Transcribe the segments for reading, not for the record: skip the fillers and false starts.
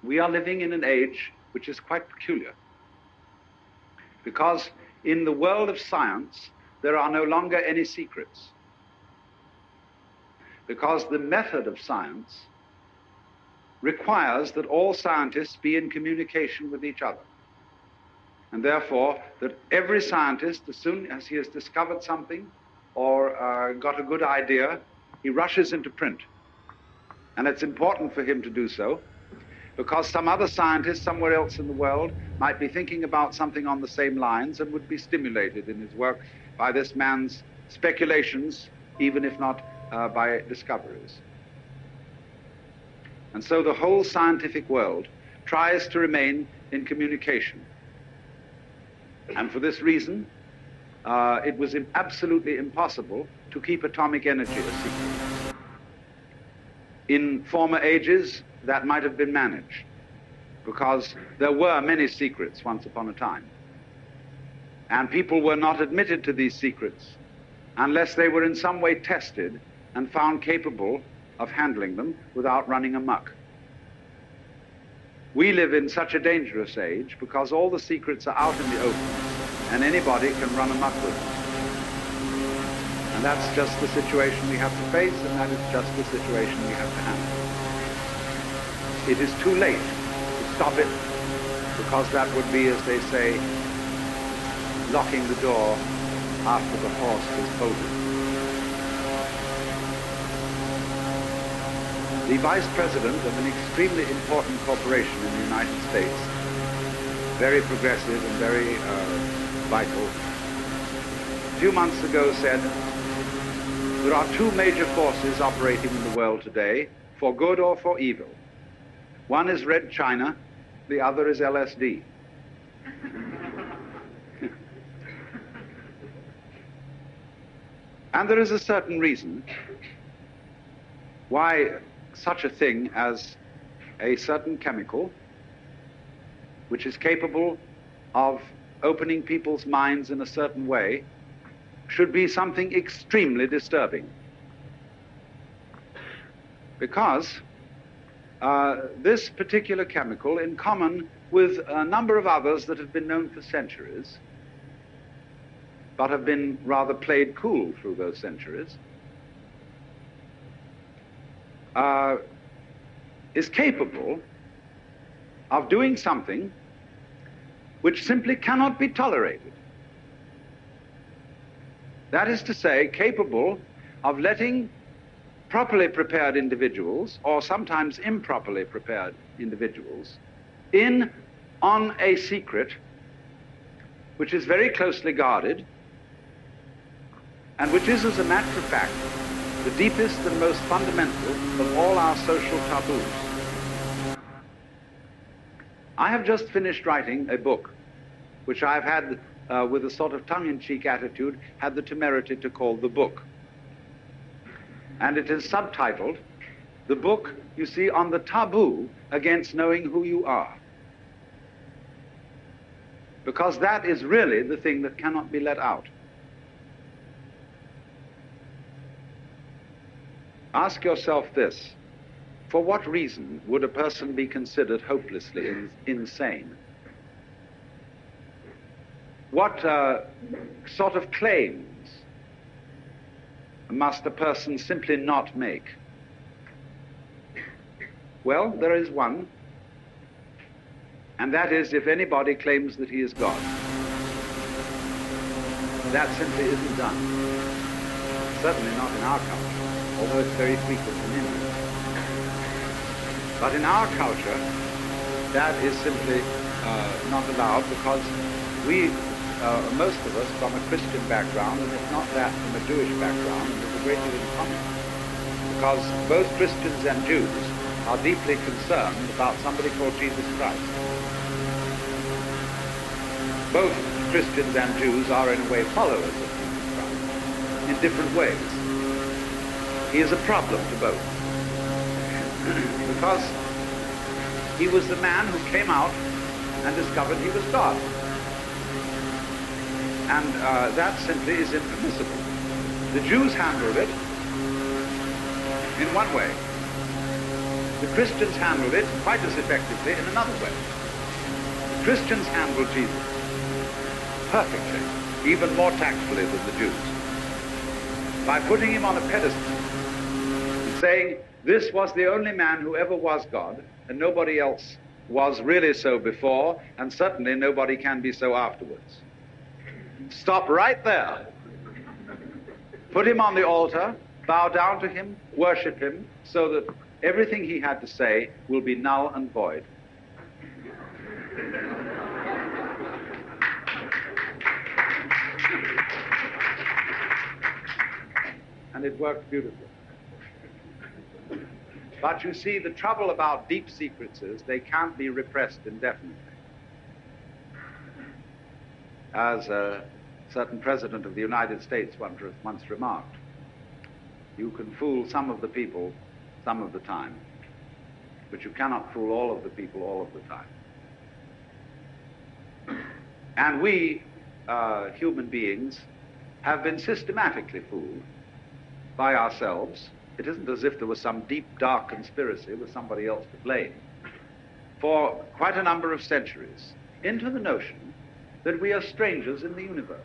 we are living in an age which is quite peculiar, because in the world of science there are no longer any secrets, because the method of science requires that all scientists be in communication with each other, and therefore that every scientist, as soon as he has discovered something or got a good idea, he rushes into print. And it's important for him to do so, because some other scientist somewhere else in the world might be thinking about something on the same lines and would be stimulated in his work by this man's speculations, even if not by discoveries. And so the whole scientific world tries to remain in communication. And for this reason, it was absolutely impossible to keep atomic energy a secret. In former ages, that might have been managed, because there were many secrets once upon a time. And people were not admitted to these secrets unless they were in some way tested and found capable of handling them without running amok. We live in such a dangerous age because all the secrets are out in the open and anybody can run amok with them. And that's just the situation we have to face, and that is just the situation we have to handle. It is too late to stop it, because that would be, as they say, locking the door after the horse has bolted. The vice president of an extremely important corporation in the United States, very progressive and very vital, a few months ago said, there are two major forces operating in the world today, for good or for evil. One is Red China, the other is LSD. And there is a certain reason why such a thing as a certain chemical, which is capable of opening people's minds in a certain way, should be something extremely disturbing. Because this particular chemical, in common with a number of others that have been known for centuries, but have been rather played cool through those centuries, is capable of doing something which simply cannot be tolerated. That is to say, capable of letting properly prepared individuals, or sometimes improperly prepared individuals, in on a secret which is very closely guarded, and which is, as a matter of fact, the deepest and most fundamental of all our social taboos. I have just finished writing a book, which I've had, with a sort of tongue-in-cheek attitude, had the temerity to call The Book. And it is subtitled, The Book, you see, on the taboo against knowing who you are. Because that is really the thing that cannot be let out. Ask yourself this: for what reason would a person be considered hopelessly insane? What sort of claims must a person simply not make? Well, there is one, and that is if anybody claims that he is God. That simply isn't done. Certainly not in our culture, although it's very frequent in India. But in our culture, that is simply not allowed, because we, most of us, from a Christian background, and if not that, from a Jewish background, there's a great deal in common. Because both Christians and Jews are deeply concerned about somebody called Jesus Christ. Both Christians and Jews are, in a way, followers of Jesus Christ, in different ways. He is a problem to both, because he was the man who came out and discovered he was God. And that simply is impermissible. The Jews handled it in one way. The Christians handled it quite as effectively in another way. The Christians handled Jesus perfectly, even more tactfully than the Jews, by putting him on a pedestal and saying, this was the only man who ever was God, and nobody else was really so before, and certainly nobody can be so afterwards. Stop right there. Put him on the altar, bow down to him, worship him, so that everything he had to say will be null and void. And it worked beautifully. But you see, the trouble about deep secrets is they can't be repressed indefinitely. As a certain president of the United States once remarked, you can fool some of the people some of the time, but you cannot fool all of the people all of the time. And we, human beings, have been systematically fooled by ourselves. It isn't as if there was some deep, dark conspiracy with somebody else to blame, for quite a number of centuries, into the notion that we are strangers in the universe.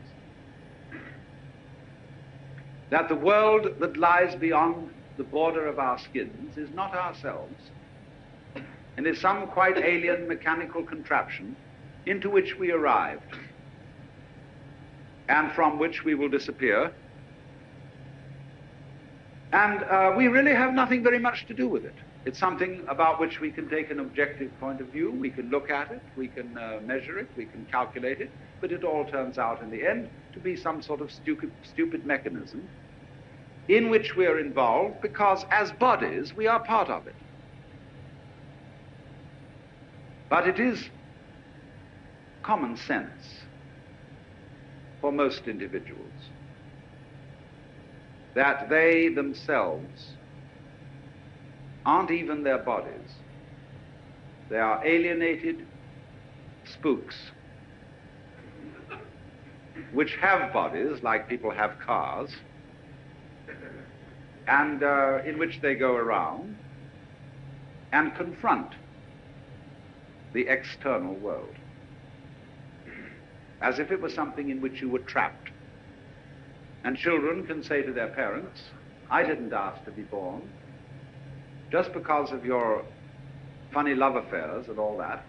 That the world that lies beyond the border of our skins is not ourselves, and is some quite alien mechanical contraption into which we arrived, and from which we will disappear. And we really have nothing very much to do with it. It's something about which we can take an objective point of view, we can look at it, we can measure it, we can calculate it, but it all turns out in the end to be some sort of stupid mechanism in which we are involved because as bodies we are part of it. But it is common sense for most individuals that they themselves aren't even their bodies. They are alienated spooks which have bodies, like people have cars, and in which they go around and confront the external world as if it was something in which you were trapped. And children can say to their parents, I didn't ask to be born. Just because of your funny love affairs and all that,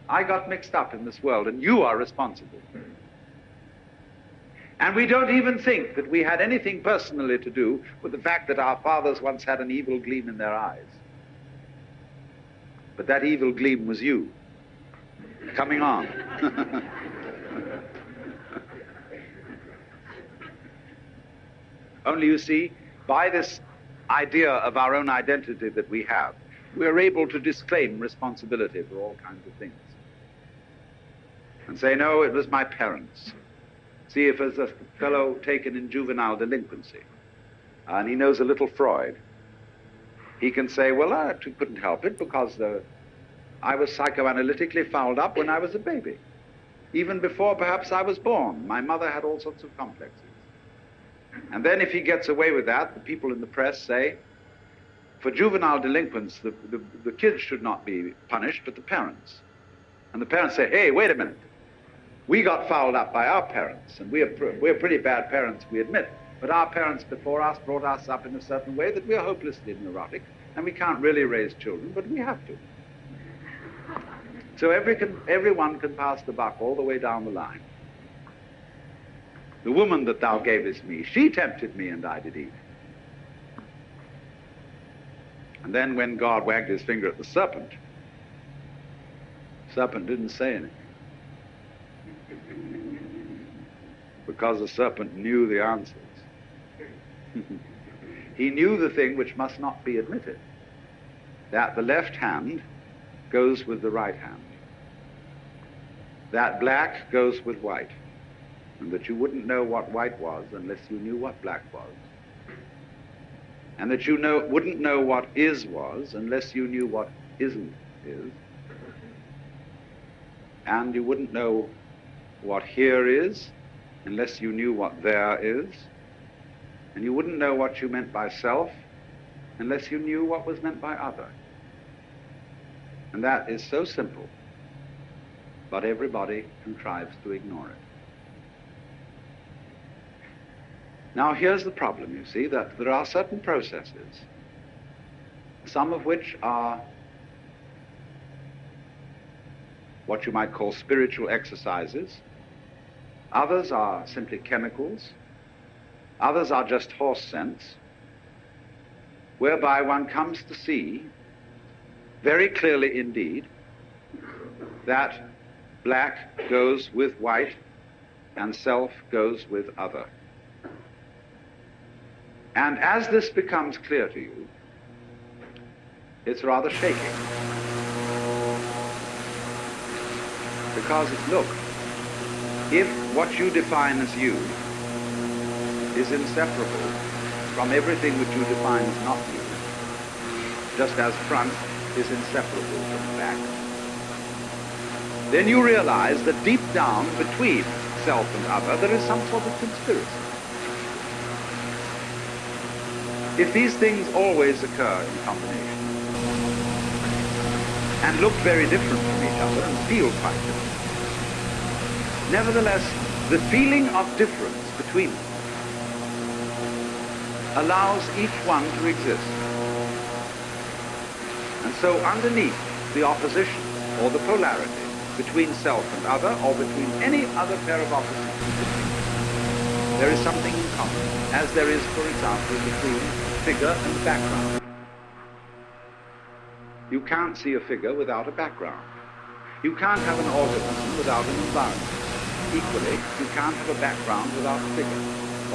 I got mixed up in this world and you are responsible. And we don't even think that we had anything personally to do with the fact that our fathers once had an evil gleam in their eyes. But that evil gleam was you, coming on. Only you see, by this idea of our own identity that we have, we're able to disclaim responsibility for all kinds of things. And say, no, it was my parents. See, if there's a fellow taken in juvenile delinquency, and he knows a little Freud, he can say, well, I couldn't help it because I was psychoanalytically fouled up when I was a baby. Even before perhaps I was born, my mother had all sorts of complexes. And then if he gets away with that, the people in the press say, for juvenile delinquents, the kids should not be punished, but the parents. And the parents say, hey, wait a minute. We got fouled up by our parents, and we're pretty bad parents, we admit. But our parents before us brought us up in a certain way that we're hopelessly neurotic, and we can't really raise children, but we have to. So everyone can pass the buck all the way down the line. The woman that thou gavest me, she tempted me, and I did eat. And then when God wagged his finger at the serpent didn't say anything. Because the serpent knew the answers. He knew the thing which must not be admitted, that the left hand goes with the right hand, that black goes with white, and that you wouldn't know what white was unless you knew what black was, and that you wouldn't know what is was unless you knew what isn't is, and you wouldn't know what here is unless you knew what there is, and you wouldn't know what you meant by self unless you knew what was meant by other. And that is so simple, but everybody contrives to ignore it. Now here's the problem, you see, that there are certain processes, some of which are what you might call spiritual exercises, others are simply chemicals, others are just horse sense, whereby one comes to see very clearly indeed that black goes with white and self goes with other. And as this becomes clear to you, it's rather shaking. Because, look, if what you define as you is inseparable from everything which you define as not you, just as front is inseparable from back, then you realize that deep down between self and other there is some sort of conspiracy. If these things always occur in combination and look very different from each other and feel quite different, nevertheless, the feeling of difference between them allows each one to exist. And so underneath the opposition or the polarity between self and other, or between any other pair of opposites, there is something in common, as there is, for example, between figure and background. You can't see a figure without a background. You can't have an organism without an environment. Equally, you can't have a background without a figure,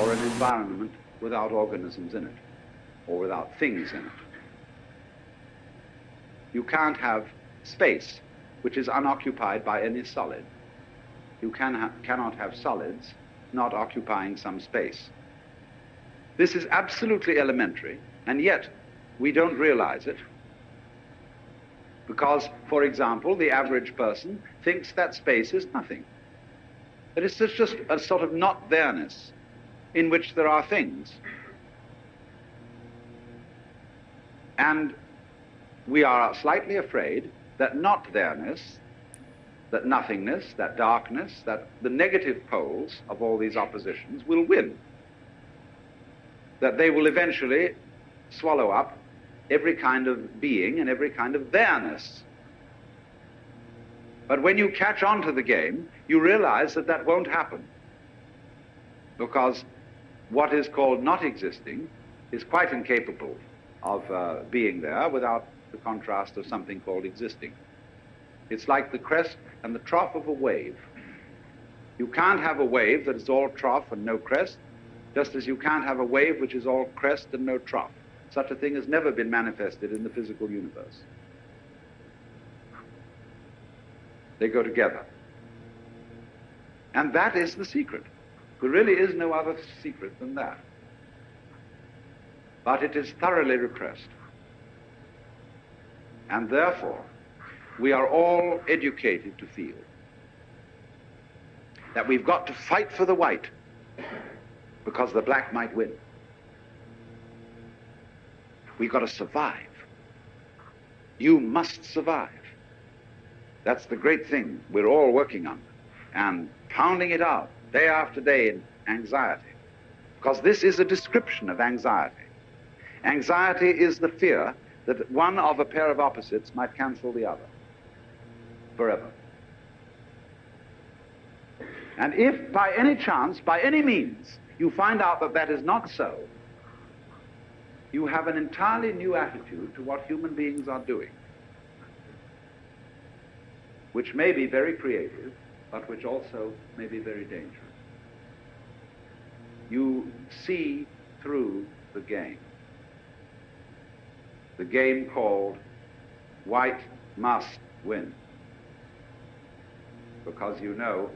or an environment without organisms in it, or without things in it. You can't have space which is unoccupied by any solid. You cannot have solids not occupying some space. This is absolutely elementary, and yet we don't realize it because, for example, the average person thinks that space is nothing. That it's just a sort of not there-ness in which there are things. And we are slightly afraid that not there-ness, that nothingness, that darkness, that the negative poles of all these oppositions will win. That they will eventually swallow up every kind of being and every kind of there-ness. But when you catch on to the game, you realize that that won't happen. Because what is called not existing is quite incapable of being there without the contrast of something called existing. It's like the crest and the trough of a wave. You can't have a wave that is all trough and no crest, just as you can't have a wave which is all crest and no trough. Such a thing has never been manifested in the physical universe. They go together. And that is the secret. There really is no other secret than that. But it is thoroughly repressed. And therefore, we are all educated to feel that we've got to fight for the white because the black might win. We've got to survive. You must survive. That's the great thing we're all working on and pounding it out day after day in anxiety, because this is a description of anxiety. Anxiety is the fear that one of a pair of opposites might cancel the other forever. And if by any chance, by any means, you find out that that is not so, you have an entirely new attitude to what human beings are doing, which may be very creative, but which also may be very dangerous. You see through the game called white must win, because you know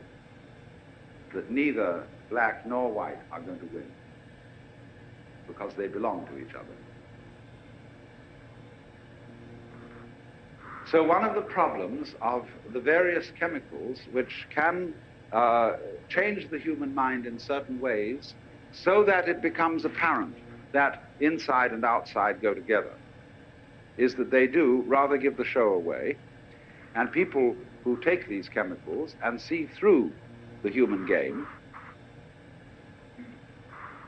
that neither black nor white are going to win, because they belong to each other. So one of the problems of the various chemicals which can change the human mind in certain ways so that it becomes apparent that inside and outside go together is that they do rather give the show away And people who take these chemicals and see through the human game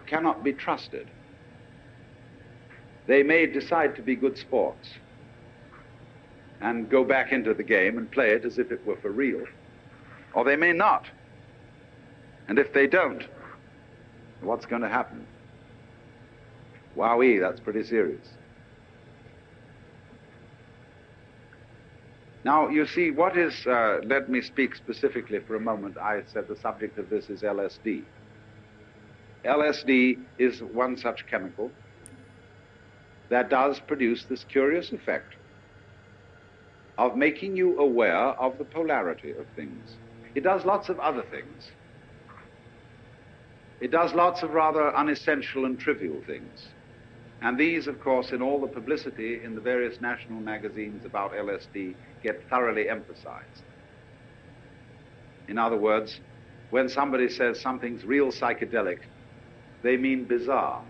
cannot be trusted. They may decide to be good sports and go back into the game and play it as if it were for real, or they may not. And if they don't, what's going to happen? Wowee, that's pretty serious. Now, you see, what is, let me speak specifically for a moment. I said the subject of this is LSD. LSD is one such chemical that does produce this curious effect of making you aware of the polarity of things. It does lots of other things. It does lots of rather unessential and trivial things. And these, of course, in all the publicity in the various national magazines about LSD, get thoroughly emphasized. In other words, when somebody says something's real psychedelic, they mean bizarre.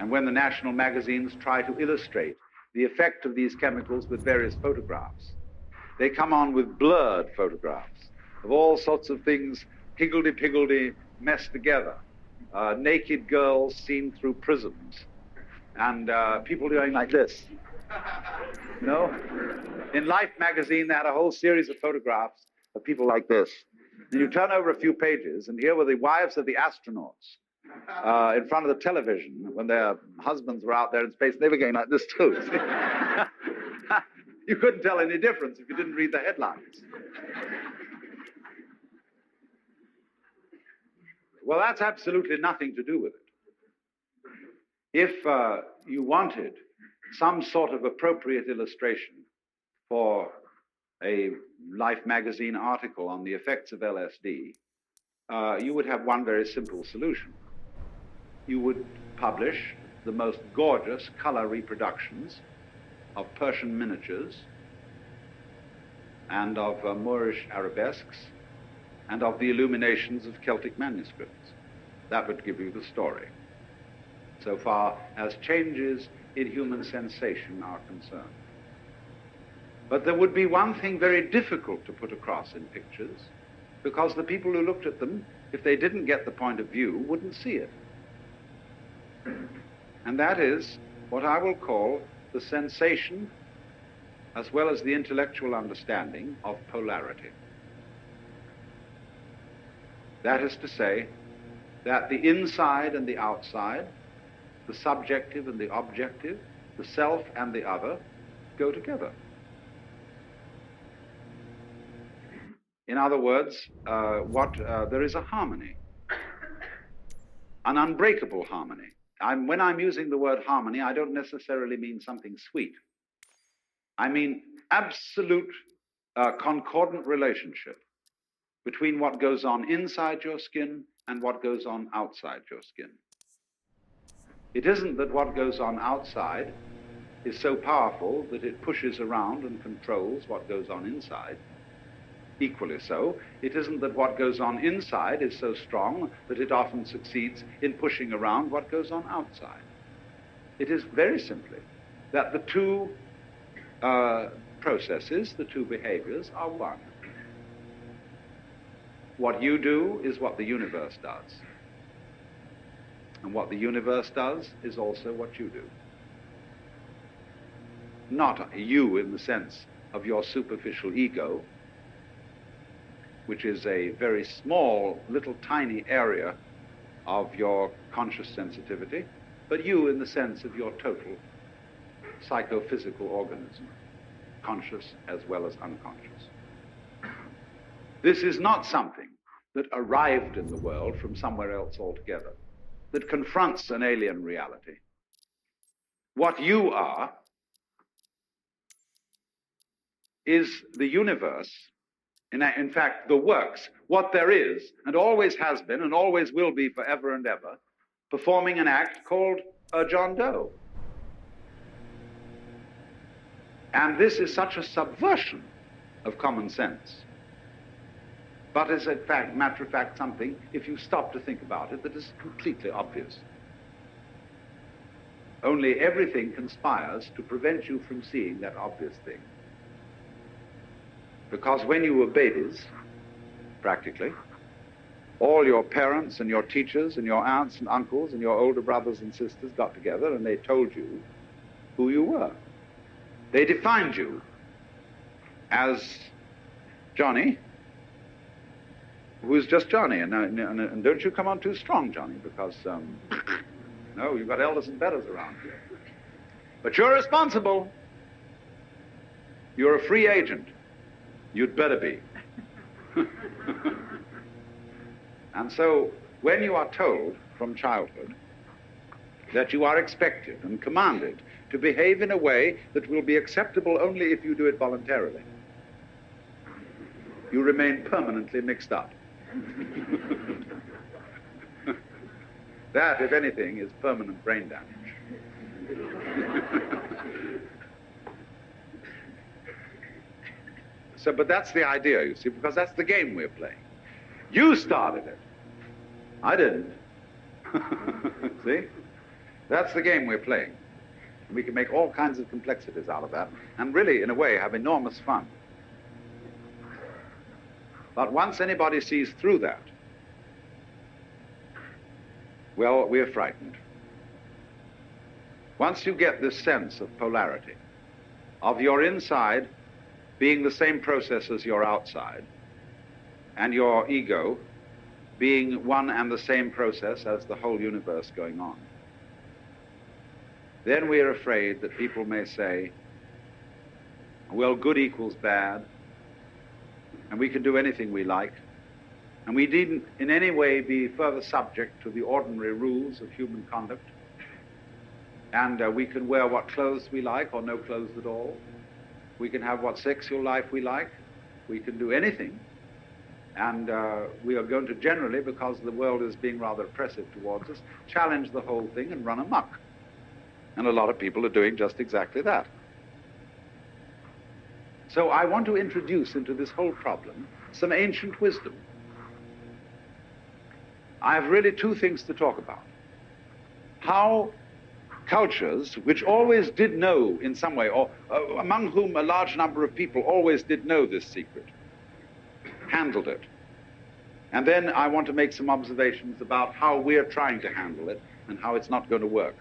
And when the national magazines try to illustrate the effect of these chemicals with various photographs, they come on with blurred photographs of all sorts of things higgledy-piggledy messed together. Naked girls seen through prisms, and people doing like this. You know? In Life magazine, they had a whole series of photographs of people like this. And you turn over a few pages, and here were the wives of the astronauts in front of the television when their husbands were out there in space. They were going like this too. You couldn't tell any difference if you didn't read the headlines. Well, that's absolutely nothing to do with it. If you wanted some sort of appropriate illustration for a Life magazine article on the effects of LSD, you would have one very simple solution. You would publish the most gorgeous color reproductions of Persian miniatures and of Moorish arabesques and of the illuminations of Celtic manuscripts. That would give you the story, so far as changes in human sensation are concerned. But there would be one thing very difficult to put across in pictures, because the people who looked at them, if they didn't get the point of view, wouldn't see it. And that is what I will call the sensation, as well as the intellectual understanding of polarity. That is to say, that the inside and the outside, the subjective and the objective, the self and the other, go together. In other words, there is a harmony, an unbreakable harmony. When I'm using the word harmony, I don't necessarily mean something sweet. I mean absolute concordant relationship between what goes on inside your skin and what goes on outside your skin. It isn't that what goes on outside is so powerful that it pushes around and controls what goes on inside. Equally so, it isn't that what goes on inside is so strong that it often succeeds in pushing around what goes on outside. It is very simply that the two processes, the two behaviors, are one. What you do is what the universe does. And what the universe does is also what you do. Not you in the sense of your superficial ego, which is a very small, little tiny area of your conscious sensitivity, but you in the sense of your total psychophysical organism, conscious as well as unconscious. This is not something that arrived in the world from somewhere else altogether, that confronts an alien reality. What you are is the universe, in fact, the works, what there is, and always has been, and always will be forever and ever, performing an act called John Doe. And this is such a subversion of common sense, but is, in fact, matter of fact, something, if you stop to think about it, that is completely obvious. Only everything conspires to prevent you from seeing that obvious thing. Because when you were babies, practically, all your parents and your teachers and your aunts and uncles and your older brothers and sisters got together and they told you who you were. They defined you as Johnny, who's just Johnny. And don't you come on too strong, Johnny, because, no, you've got elders and betters around here. But you're responsible. You're a free agent. You'd better be. And so, when you are told from childhood that you are expected and commanded to behave in a way that will be acceptable only if you do it voluntarily, you remain permanently mixed up. That, if anything, is permanent brain damage. So, but that's the idea, you see, because that's the game we're playing. You started it. I didn't. See? That's the game we're playing. We can make all kinds of complexities out of that, and really, in a way, have enormous fun. But once anybody sees through that, well, we're frightened. Once you get this sense of polarity, of your inside being the same process as your outside, and your ego being one and the same process as the whole universe going on, then we're afraid that people may say, well, good equals bad, and we can do anything we like, and we needn't in any way be further subject to the ordinary rules of human conduct, and we can wear what clothes we like or no clothes at all. We can have what sexual life we like. We can do anything. And we are going to generally, because the world is being rather oppressive towards us, challenge the whole thing and run amok. And a lot of people are doing just exactly that. So I want to introduce into this whole problem some ancient wisdom. I have really two things to talk about. How cultures, which always did know in some way, or among whom a large number of people always did know this secret, handled it. And then I want to make some observations about how we're trying to handle it and how it's not going to work.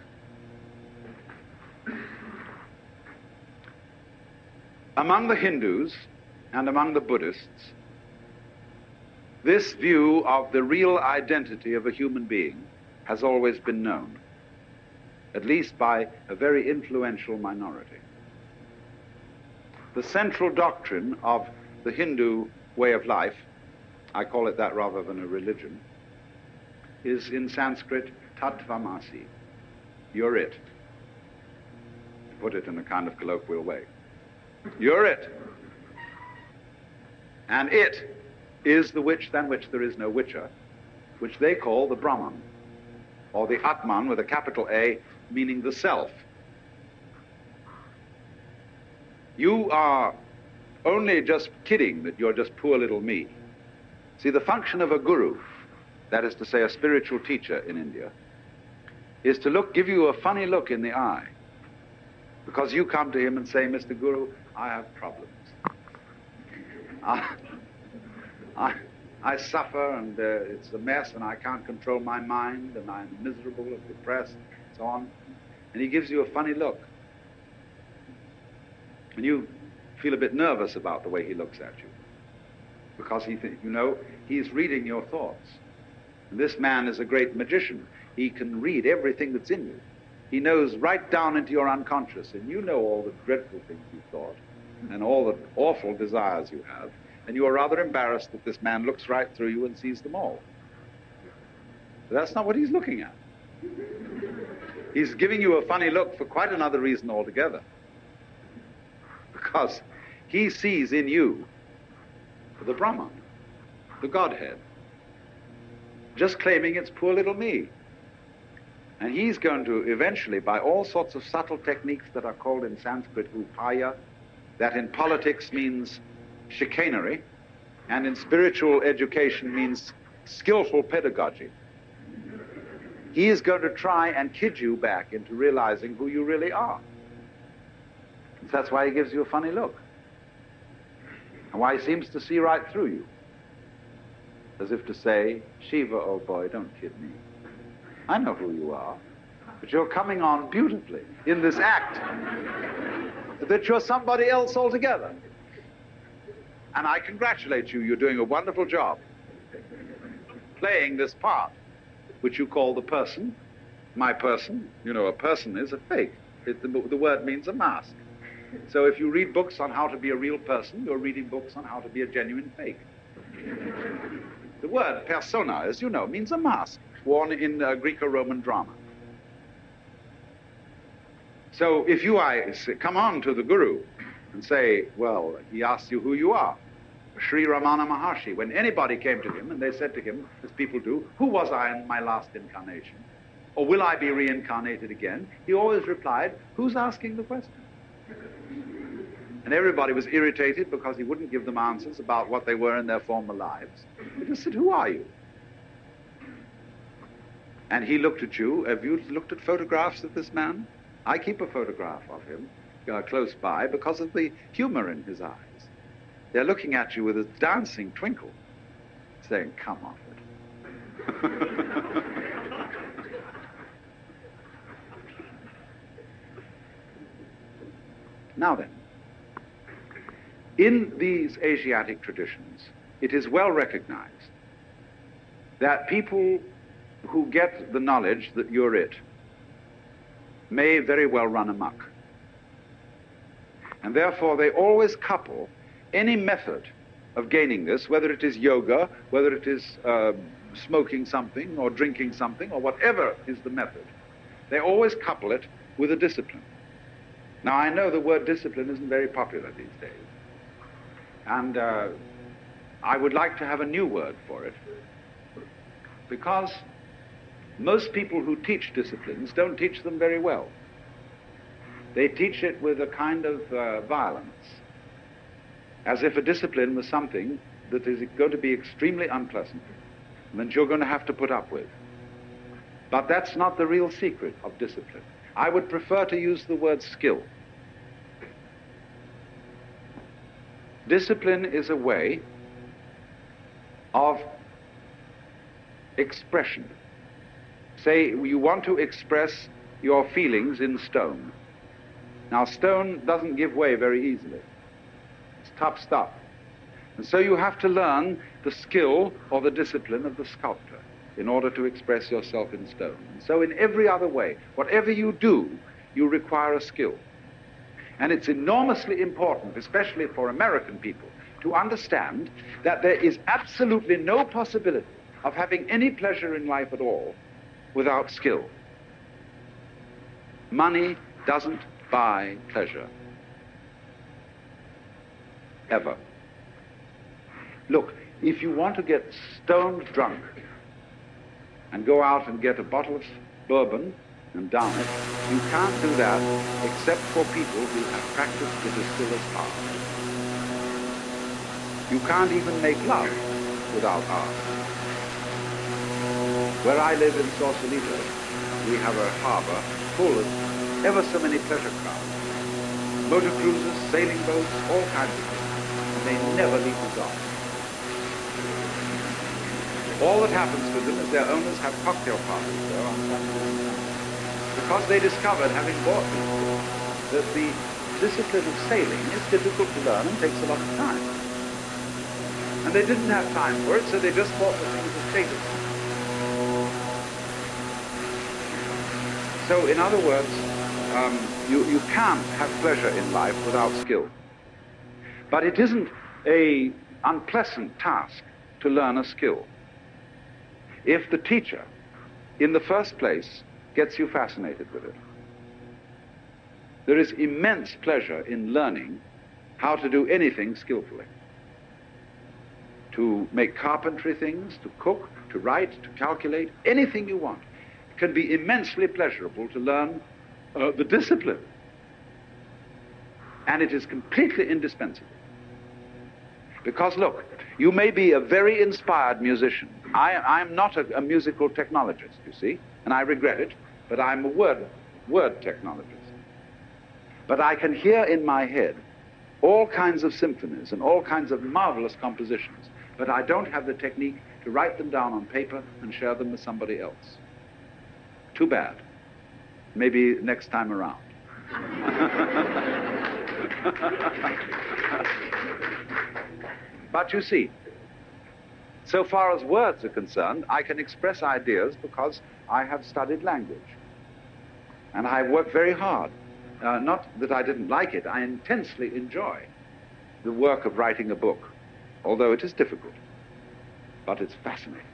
Among the Hindus and among the Buddhists, this view of the real identity of a human being has always been known, at least by a very influential minority. The central doctrine of the Hindu way of life, I call it that rather than a religion, is in Sanskrit tattvamasi. You're it. To put it in a kind of colloquial way. You're it. And it is the which than which there is no whicher, which they call the Brahman, or the Atman with a capital A, meaning the self. You are only just kidding that you're just poor little me. See, the function of a guru, that is to say a spiritual teacher in India, is to give you a funny look in the eye, because you come to him and say, Mr. Guru, I have problems. I suffer, and it's a mess, and I can't control my mind, and I'm miserable and depressed, and so on. And he gives you a funny look. And you feel a bit nervous about the way he looks at you, because he's reading your thoughts. And this man is a great magician. He can read everything that's in you. He knows right down into your unconscious, and you know all the dreadful things you thought, and all the awful desires you have, and you are rather embarrassed that this man looks right through you and sees them all. But that's not what he's looking at. He's giving you a funny look for quite another reason altogether. Because he sees in you the Brahman, the Godhead, just claiming it's poor little me. And he's going to eventually, by all sorts of subtle techniques that are called in Sanskrit upaya, that in politics means chicanery, and in spiritual education means skillful pedagogy. He is going to try and kid you back into realizing who you really are. That's why he gives you a funny look. And why, he seems to see right through you. As if to say, Shiva, old boy, don't kid me. I know who you are, but you're coming on beautifully in this act that you're somebody else altogether. And I congratulate you, you're doing a wonderful job playing this part, which you call the person, my person. You know, a person is a fake. The word means a mask. So if you read books on how to be a real person, you're reading books on how to be a genuine fake. The word persona, as you know, means a mask worn in Greco-Roman drama. So if you come on to the Guru and say, well, he asks you who you are, Sri Ramana Maharshi, when anybody came to him and they said to him, as people do, who was I in my last incarnation? Or will I be reincarnated again? He always replied, who's asking the question? And everybody was irritated because he wouldn't give them answers about what they were in their former lives. He just said, who are you? And he looked at you. Have you looked at photographs of this man? I keep a photograph of him close by because of the humor in his eyes. They're looking at you with a dancing twinkle, saying, come off it. Now then, in these Asiatic traditions, it is well recognized that people who get the knowledge that you're it may very well run amok. And therefore they always couple any method of gaining this, whether it is yoga, whether it is smoking something or drinking something or whatever is the method, they always couple it with a discipline. Now I know the word discipline isn't very popular these days, and I would like to have a new word for it, because most people who teach disciplines don't teach them very well. They teach it with a kind of violence, as if a discipline was something that is going to be extremely unpleasant and that you're going to have to put up with. But that's not the real secret of discipline. I would prefer to use the word skill. Discipline is a way of expression. Say you want to express your feelings in stone. Now, stone doesn't give way very easily. It's tough stuff. And so you have to learn the skill or the discipline of the sculptor in order to express yourself in stone. And so in every other way, whatever you do, you require a skill. And it's enormously important, especially for American people, to understand that there is absolutely no possibility of having any pleasure in life at all without skill. Money doesn't buy pleasure. Ever. Look, if you want to get stoned drunk and go out and get a bottle of bourbon and down it, you can't do that except for people who have practiced the distiller's art. You can't even make love without art. Where I live in Sausalito, we have a harbor full of ever so many pleasure crafts. Motor cruisers, sailing boats, all kinds of things. And they never leave the dock. All that happens with them is their owners have cocktail parties there on Saturday. Because they discovered, having bought these books, that the discipline of sailing is difficult to learn and takes a lot of time. And they didn't have time for it, so they just bought the things as status. So, in other words, you can't have pleasure in life without skill. But it isn't an unpleasant task to learn a skill. If the teacher, in the first place, gets you fascinated with it. There is immense pleasure in learning how to do anything skillfully. To make carpentry things, to cook, to write, to calculate, anything you want. It can be immensely pleasurable to learn the discipline. And it is completely indispensable. Because look, you may be a very inspired musician. I'm not a musical technologist, you see, and I regret it, but I'm a word technologist. But I can hear in my head all kinds of symphonies and all kinds of marvelous compositions, but I don't have the technique to write them down on paper and share them with somebody else. Too bad. Maybe next time around. But you see, so far as words are concerned, I can express ideas because I have studied language. And I worked very hard. Not that I didn't like it, I intensely enjoy the work of writing a book, although it is difficult. But it's fascinating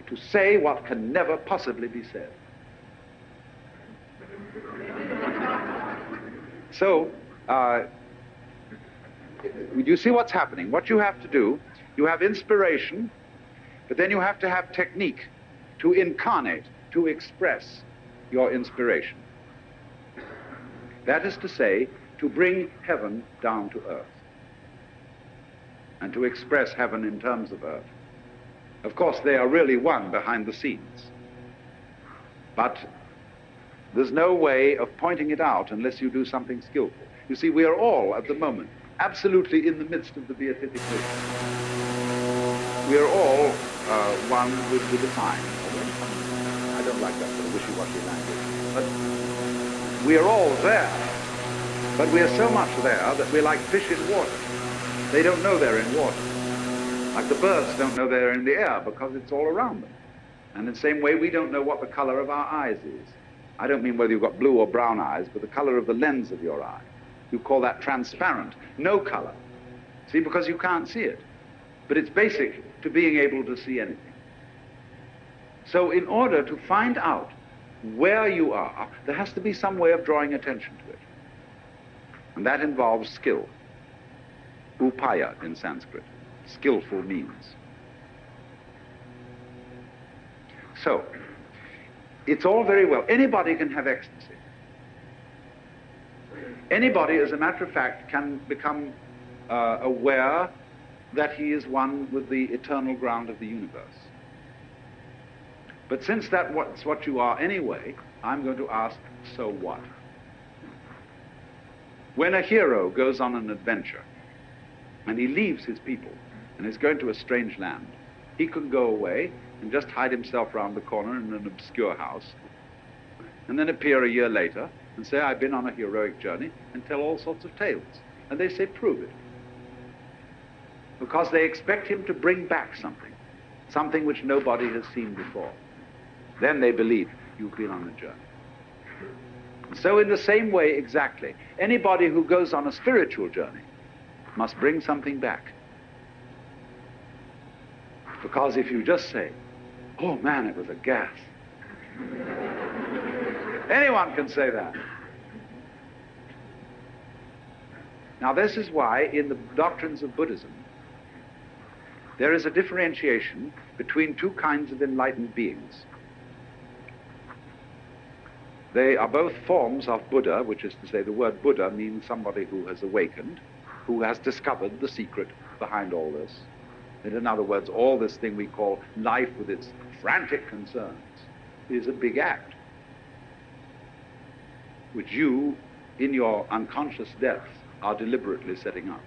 to say what can never possibly be said. So, you see what's happening. What you have to do, you have inspiration, but then you have to have technique to incarnate, to express your inspiration. That is to say, to bring heaven down to earth, and to express heaven in terms of earth. Of course, they are really one behind the scenes, but there's no way of pointing it out unless you do something skillful. You see, we are all, at the moment, absolutely in the midst of the beatific vision. We are all one with the divine. I don't like that sort of wishy-washy language, but we are all there. But we are so much there that we're like fish in water. They don't know they're in water. Like the birds don't know they're in the air because it's all around them. And in the same way, we don't know what the color of our eyes is. I don't mean whether you've got blue or brown eyes, but the color of the lens of your eye. You call that transparent, no color. See, because you can't see it. But it's basic to being able to see anything. So in order to find out where you are, there has to be some way of drawing attention to it. And that involves skill. Upaya in Sanskrit. Skillful means. So, it's all very well. Anybody can have ecstasy. Anybody, as a matter of fact, can become aware that he is one with the eternal ground of the universe. But since that's what you are anyway, I'm going to ask, so what? When a hero goes on an adventure, and he leaves his people, and is going to a strange land, he can go away and just hide himself round the corner in an obscure house, and then appear a year later and say, I've been on a heroic journey, and tell all sorts of tales. And they say, prove it. Because they expect him to bring back something which nobody has seen before. Then they believe you've been on a journey. So in the same way, exactly, anybody who goes on a spiritual journey must bring something back. Because if you just say, oh man, it was a gas. Anyone can say that. Now this is why in the doctrines of Buddhism, there is a differentiation between two kinds of enlightened beings. They are both forms of Buddha, which is to say the word Buddha means somebody who has awakened, who has discovered the secret behind all this. And in other words, all this thing we call life with its frantic concerns is a big act, which you, in your unconscious depths, are deliberately setting up.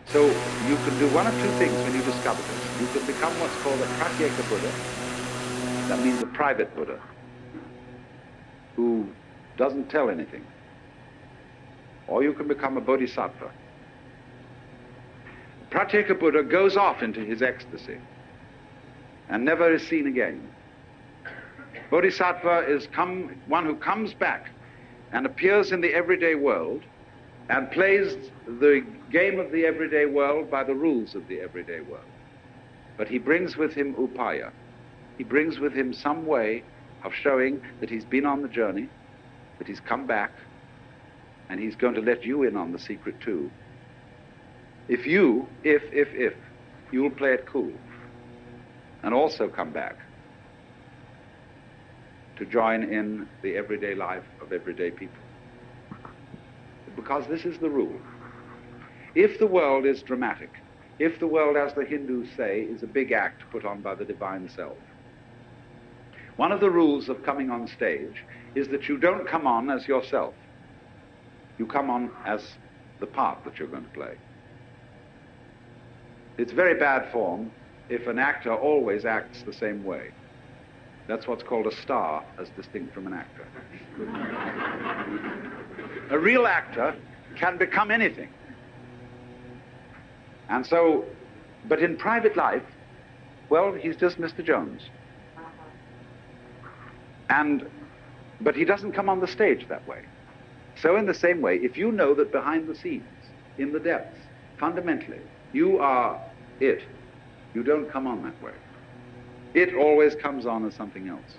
So you can do one of two things when you discover this. You can become what's called a Pratyeka Buddha. That means a private Buddha who doesn't tell anything. Or you can become a Bodhisattva. Pratyeka Buddha goes off into his ecstasy and never is seen again. Bodhisattva is one who comes back and appears in the everyday world and plays the game of the everyday world by the rules of the everyday world. But he brings with him upaya. He brings with him some way of showing that he's been on the journey, that he's come back, and he's going to let you in on the secret too. If you'll play it cool and also come back to join in the everyday life of everyday people. Because this is the rule. If the world is dramatic, if the world, as the Hindus say, is a big act put on by the divine self, one of the rules of coming on stage is that you don't come on as yourself. You come on as the part that you're going to play. It's very bad form if an actor always acts the same way. That's what's called a star, as distinct from an actor. A real actor can become anything. And so, but in private life, well, he's just Mr. Jones. But he doesn't come on the stage that way. So in the same way, if you know that behind the scenes, in the depths, fundamentally, you are it, you don't come on that way. It always comes on as something else.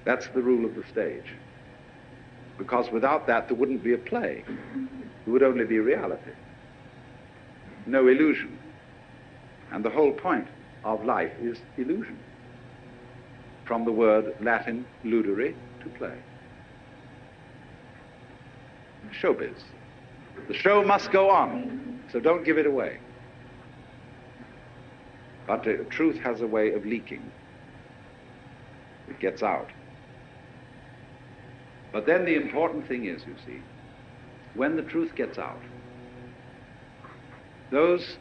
That's the rule of the stage. Because without that, there wouldn't be a play. There would only be reality. No illusion. And the whole point of life is illusion. From the word Latin ludere, to play. Showbiz. The show must go on, so don't give it away. But truth has a way of leaking. It gets out. But then the important thing is, you see, when the truth gets out, those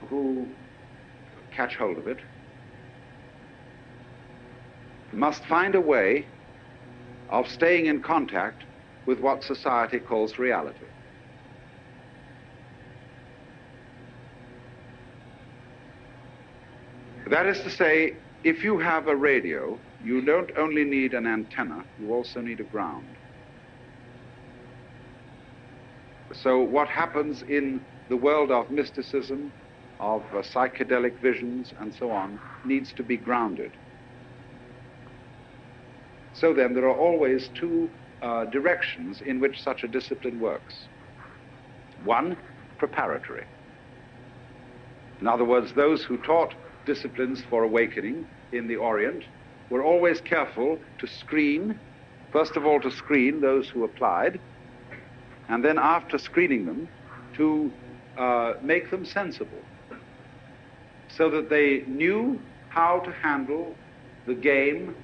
who catch hold of it must find a way of staying in contact with what society calls reality. That is to say, if you have a radio, you don't only need an antenna, you also need a ground. So what happens in the world of mysticism, of psychedelic visions, and so on, needs to be grounded. So then, there are always two directions in which such a discipline works. One, preparatory. In other words, those who taught disciplines for awakening in the Orient were always careful to screen, first of all to screen those who applied, and then after screening them, to make them sensible, so that they knew how to handle the game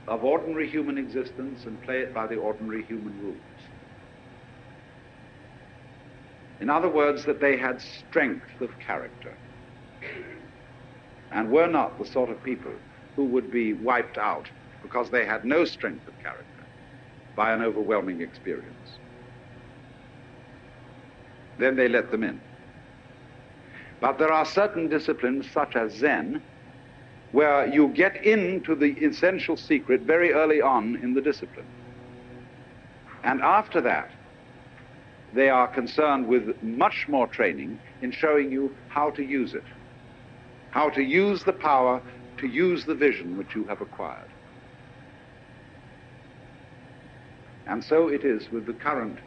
of ordinary human existence and play it by the ordinary human rules. In other words, that they had strength of character and were not the sort of people who would be wiped out because they had no strength of character by an overwhelming experience. Then they let them in. But there are certain disciplines, such as Zen, where you get into the essential secret very early on in the discipline. And after that, they are concerned with much more training in showing you how to use it, how to use the power, to use the vision which you have acquired. And so it is with the current,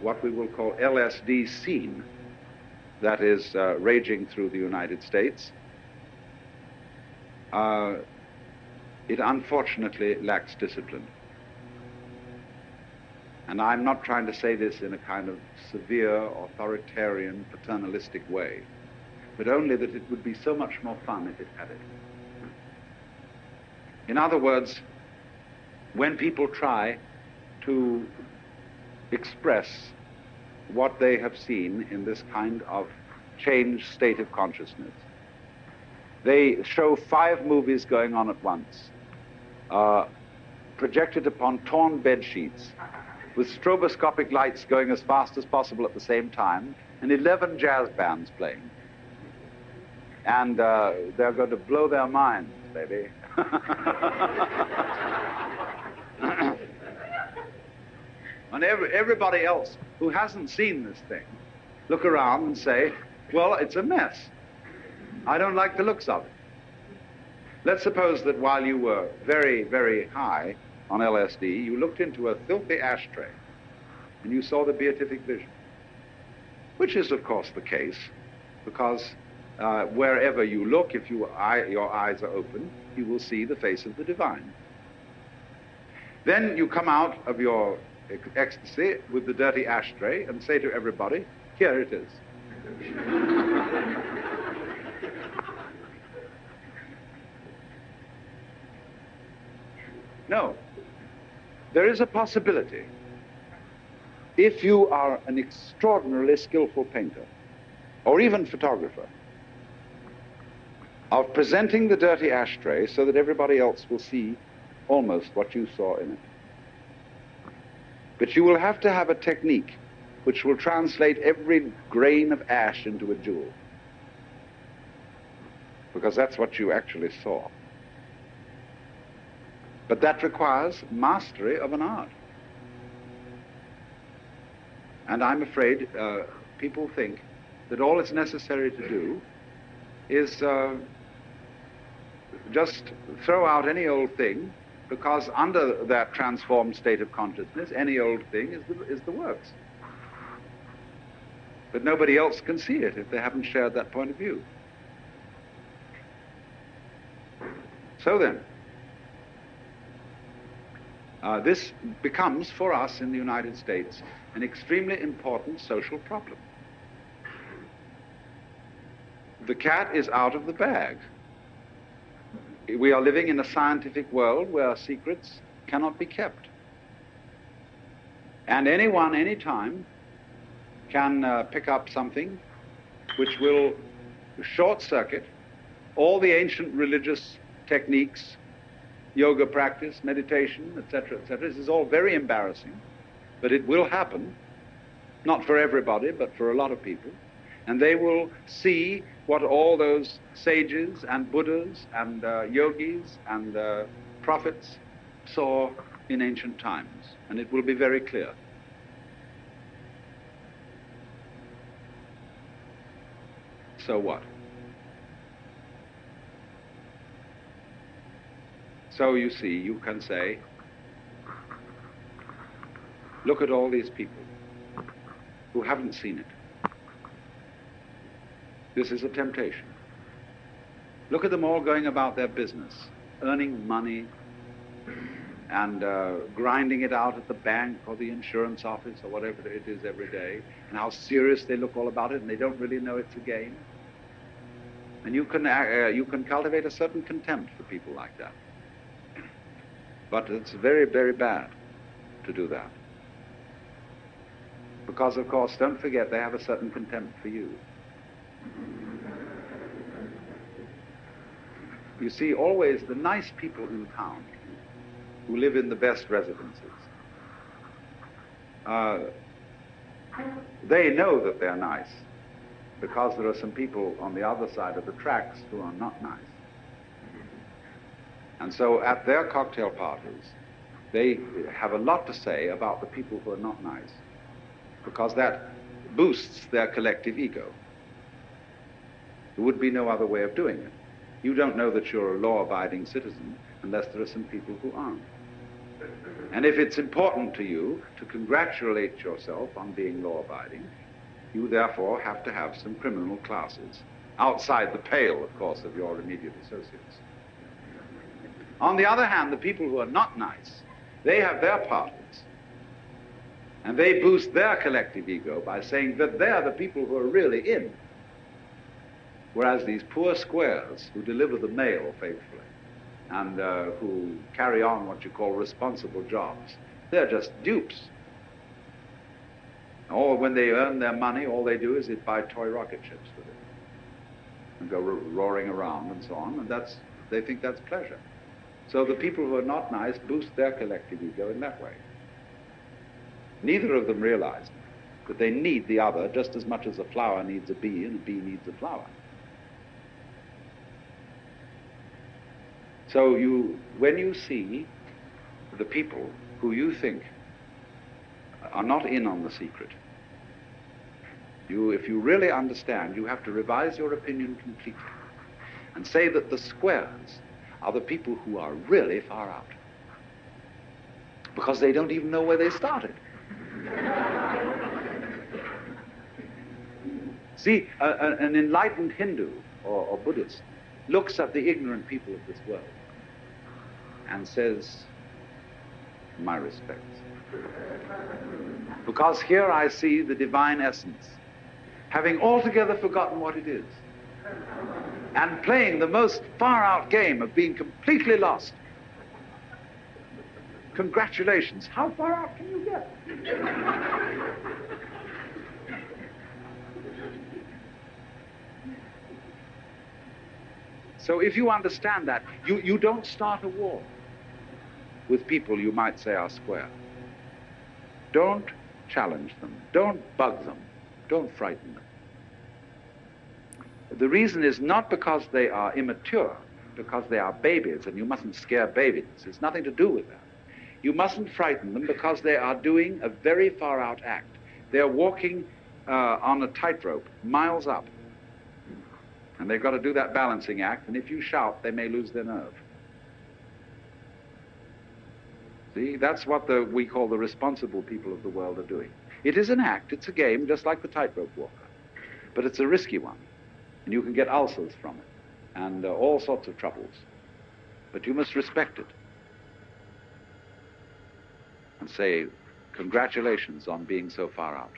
what we will call LSD scene that is raging through the United States. It unfortunately lacks discipline. And I'm not trying to say this in a kind of severe, authoritarian, paternalistic way, but only that it would be so much more fun if it had it. In other words, when people try to express what they have seen in this kind of changed state of consciousness, they show 5 movies going on at once, projected upon torn bed sheets, with stroboscopic lights going as fast as possible at the same time, and 11 jazz bands playing. And they're going to blow their minds, baby. And everybody else who hasn't seen this thing look around and say, well, it's a mess. I don't like the looks of it. Let's suppose that while you were very, very high on LSD, you looked into a filthy ashtray and you saw the beatific vision, which is, of course, the case, because wherever you look, if your eyes are open, you will see the face of the divine. Then you come out of your ecstasy with the dirty ashtray and say to everybody, here it is. No. There is a possibility, if you are an extraordinarily skillful painter, or even photographer, of presenting the dirty ashtray so that everybody else will see almost what you saw in it. But you will have to have a technique which will translate every grain of ash into a jewel, because that's what you actually saw. But that requires mastery of an art. And I'm afraid people think that all it's necessary to do is just throw out any old thing, because under that transformed state of consciousness, any old thing is the works. But nobody else can see it if they haven't shared that point of view. So then, this becomes, for us in the United States, an extremely important social problem. The cat is out of the bag. We are living in a scientific world where secrets cannot be kept. And anyone, anytime, can pick up something which will short-circuit all the ancient religious techniques, yoga practice, meditation, etc., etc. This is all very embarrassing, but it will happen, not for everybody, but for a lot of people. And they will see what all those sages and Buddhas and yogis and prophets saw in ancient times, and it will be very clear. So what? So you see, you can say, look at all these people who haven't seen it. This is a temptation. Look at them all going about their business, earning money and grinding it out at the bank or the insurance office or whatever it is every day, and how serious they look all about it, and they don't really know it's a game. And you can cultivate a certain contempt for people like that. But it's very, very bad to do that. Because, of course, don't forget, they have a certain contempt for you. You see, always the nice people in town who live in the best residences, they know that they're nice, because there are some people on the other side of the tracks who are not nice. And so at their cocktail parties, they have a lot to say about the people who are not nice, because that boosts their collective ego. There would be no other way of doing it. You don't know that you're a law-abiding citizen unless there are some people who aren't. And if it's important to you to congratulate yourself on being law-abiding, you therefore have to have some criminal classes, outside the pale, of course, of your immediate associates. On the other hand, the people who are not nice, they have their parties, and they boost their collective ego by saying that they're the people who are really in, whereas these poor squares who deliver the mail faithfully and who carry on what you call responsible jobs, they're just dupes. Or when they earn their money, all they do is buy toy rocket ships with it and go roaring around and so on, and they think that's pleasure. So the people who are not nice boost their collective ego in that way. Neither of them realize that they need the other just as much as a flower needs a bee and a bee needs a flower. So when you see the people who you think are not in on the secret, if you really understand, you have to revise your opinion completely and say that the squares are the people who are really far out, because they don't even know where they started. See, an enlightened Hindu or Buddhist looks at the ignorant people of this world and says, my respects. Because here I see the divine essence, having altogether forgotten what it is, and playing the most far-out game of being completely lost. Congratulations. How far out can you get? So if you understand that, you don't start a war with people you might say are square. Don't challenge them. Don't bug them. Don't frighten them. The reason is not because they are immature, because they are babies, and you mustn't scare babies. It's nothing to do with that. You mustn't frighten them because they are doing a very far-out act. They're walking on a tightrope, miles up. And they've got to do that balancing act, and if you shout, they may lose their nerve. See, that's what we call the responsible people of the world are doing. It is an act, it's a game, just like the tightrope walker. But it's a risky one, and you can get ulcers from it, and all sorts of troubles. But you must respect it. And say, congratulations on being so far out.